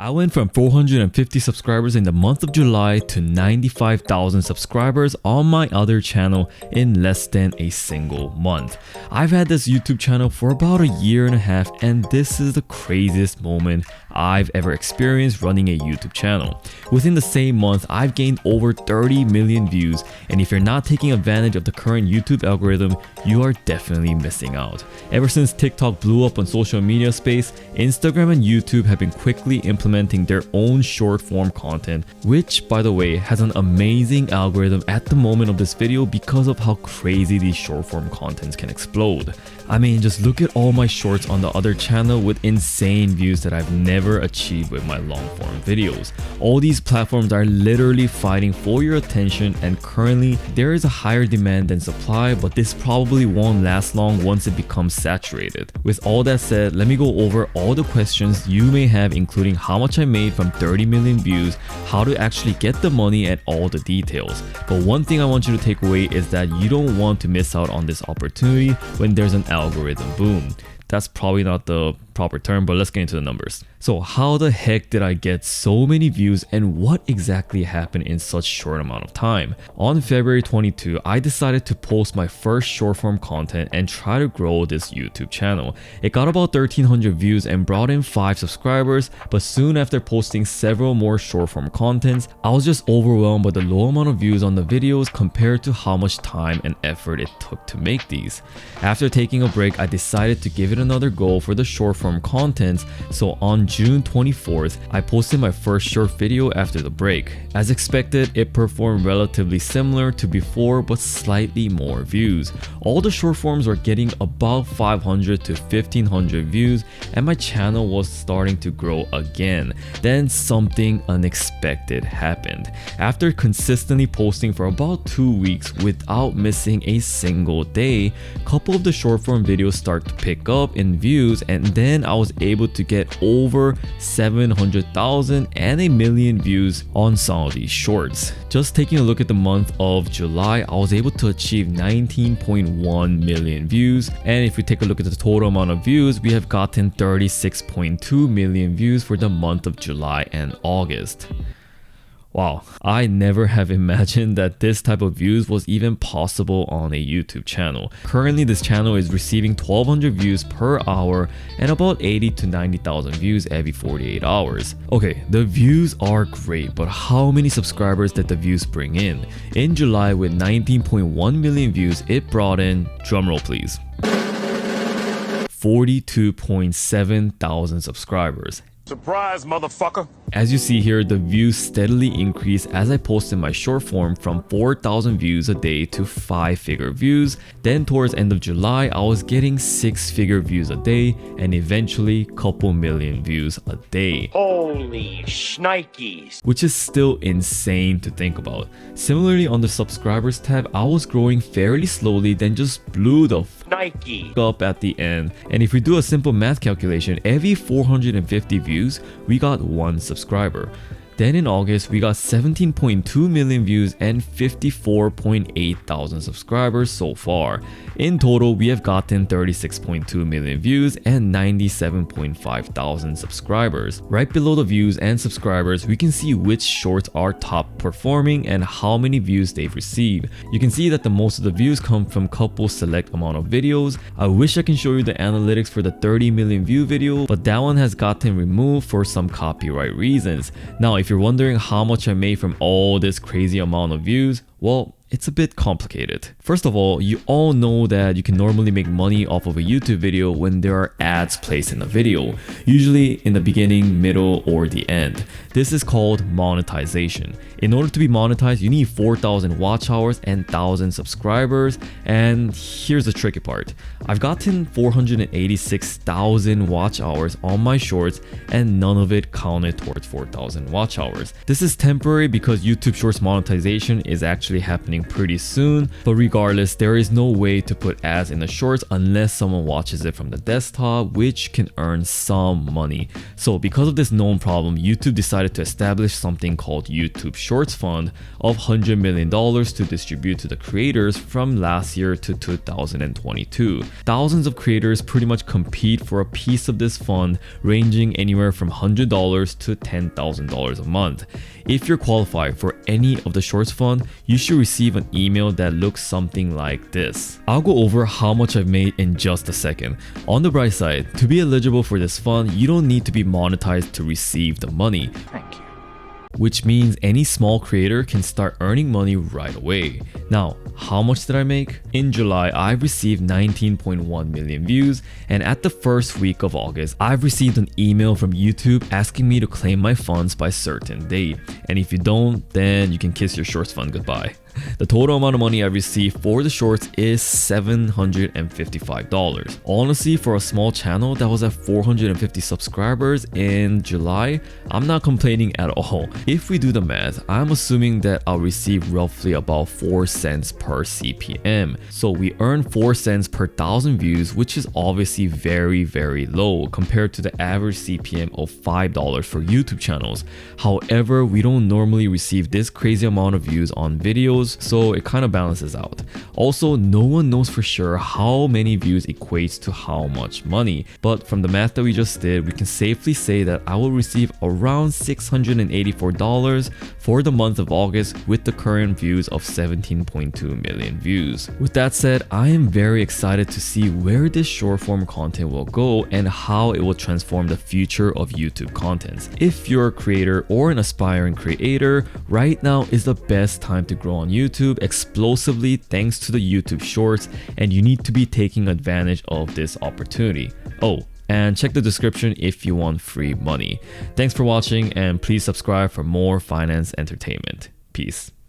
I went from 450 subscribers in the month of July to 95,000 subscribers on my other channel in less than a single month. I've had this YouTube channel for about a year and a half, and this is the craziest moment I've ever experienced running a YouTube channel. Within the same month, I've gained over 30 million views, and if you're not taking advantage of the current YouTube algorithm, you are definitely missing out. Ever since TikTok blew up on social media space, Instagram and YouTube have been quickly implementing their own short form content, which by the way has an amazing algorithm at the moment of this video because of how crazy these short form contents can explode. I mean, just look at all my shorts on the other channel with insane views that I've never achieved with my long form videos. All these platforms are literally fighting for your attention, and currently there is a higher demand than supply, but this probably won't last long once it becomes saturated. With all that said, let me go over all the questions you may have, including how much I made from 30 million views, how to actually get the money, and all the details. But one thing I want you to take away is that you don't want to miss out on this opportunity when there's an algorithm boom. That's probably not the proper term, but let's get into the numbers. So how the heck did I get so many views, and what exactly happened in such short amount of time? On February 22, I decided to post my first short form content and try to grow this YouTube channel. It got about 1,300 views and brought in 5 subscribers, but soon after posting several more short form contents, I was just overwhelmed by the low amount of views on the videos compared to how much time and effort it took to make these. After taking a break, I decided to give it another go for the short form contents, so on June 24th, I posted my first short video after the break. As expected, it performed relatively similar to before but slightly more views. All the short forms were getting about 500 to 1500 views, and my channel was starting to grow again. Then something unexpected happened. After consistently posting for about 2 weeks without missing a single day, a couple of the short form videos start to pick up in views, and then I was able to get over 700,000 and a million views on some of these shorts. Just taking a look at the month of July, I was able to achieve 19.1 million views, and if we take a look at the total amount of views, we have gotten 36.2 million views for the month of July and August. Wow, I never have imagined that this type of views was even possible on a YouTube channel. Currently, this channel is receiving 1,200 views per hour and about 80 to 90,000 views every 48 hours. Okay, the views are great, but how many subscribers did the views bring in? In July, with 19.1 million views, it brought in, drumroll please, 42.7 thousand subscribers. Surprise, motherfucker! As you see here, the views steadily increase as I posted my short form from 4,000 views a day to 5-figure views. Then towards end of July, I was getting 6-figure views a day, and eventually couple million views a day. Holy shnikes! Which is still insane to think about. Similarly, on the subscribers tab, I was growing fairly slowly, then just blew the Nike up at the end. And if we do a simple math calculation, every 450 views, we got 1 subscriber. Then in August, we got 17.2 million views and 54.8 thousand subscribers so far. In total, we have gotten 36.2 million views and 97.5 thousand subscribers. Right below the views and subscribers, we can see which shorts are top performing and how many views they've received. You can see that the most of the views come from couple select amount of videos. I wish I can show you the analytics for the 30 million view video, but that one has gotten removed for some copyright reasons. Now, if you're wondering how much I made from all this crazy amount of views, well, it's a bit complicated. First of all, you all know that you can normally make money off of a YouTube video when there are ads placed in the video, usually in the beginning, middle, or the end. This is called monetization. In order to be monetized, you need 4,000 watch hours and 1,000 subscribers, and here's the tricky part. I've gotten 486,000 watch hours on my shorts, and none of it counted towards 4,000 watch hours. This is temporary because YouTube Shorts monetization is actually actually happening pretty soon, but regardless, there is no way to put ads in the shorts unless someone watches it from the desktop, which can earn some money. So because of this known problem, YouTube decided to establish something called YouTube Shorts Fund of $100 million to distribute to the creators from last year to 2022. Thousands of creators pretty much compete for a piece of this fund, ranging anywhere from $100 to $10,000 a month. If you're qualified for any of the Shorts Fund, you should receive an email that looks something like this. I'll go over how much I've made in just a second. On the bright side, to be eligible for this fund, you don't need to be monetized to receive the money. Thank you. Which means any small creator can start earning money right away. Now, how much did I make? In July, I've received 19.1 million views, and at the first week of August, I've received an email from YouTube asking me to claim my funds by certain date. And if you don't, then you can kiss your Shorts Fund goodbye. The total amount of money I received for the shorts is $755. Honestly, for a small channel that was at 450 subscribers in July, I'm not complaining at all. If we do the math, I'm assuming that I'll receive roughly about 4 cents per CPM. So we earn 4 cents per 1,000 views, which is obviously very low compared to the average CPM of $5 for YouTube channels. However, we don't normally receive this crazy amount of views on videos, so it kind of balances out. Also, no one knows for sure how many views equates to how much money, but from the math that we just did, we can safely say that I will receive around $684 for the month of August with the current views of 17.2 million views. With that said, I am very excited to see where this short form content will go and how it will transform the future of YouTube content. If you're a creator or an aspiring creator, right now is the best time to grow on YouTube explosively thanks to the YouTube Shorts, and you need to be taking advantage of this opportunity. Oh, and check the description if you want free money. Thanks for watching, and please subscribe for more finance entertainment. Peace.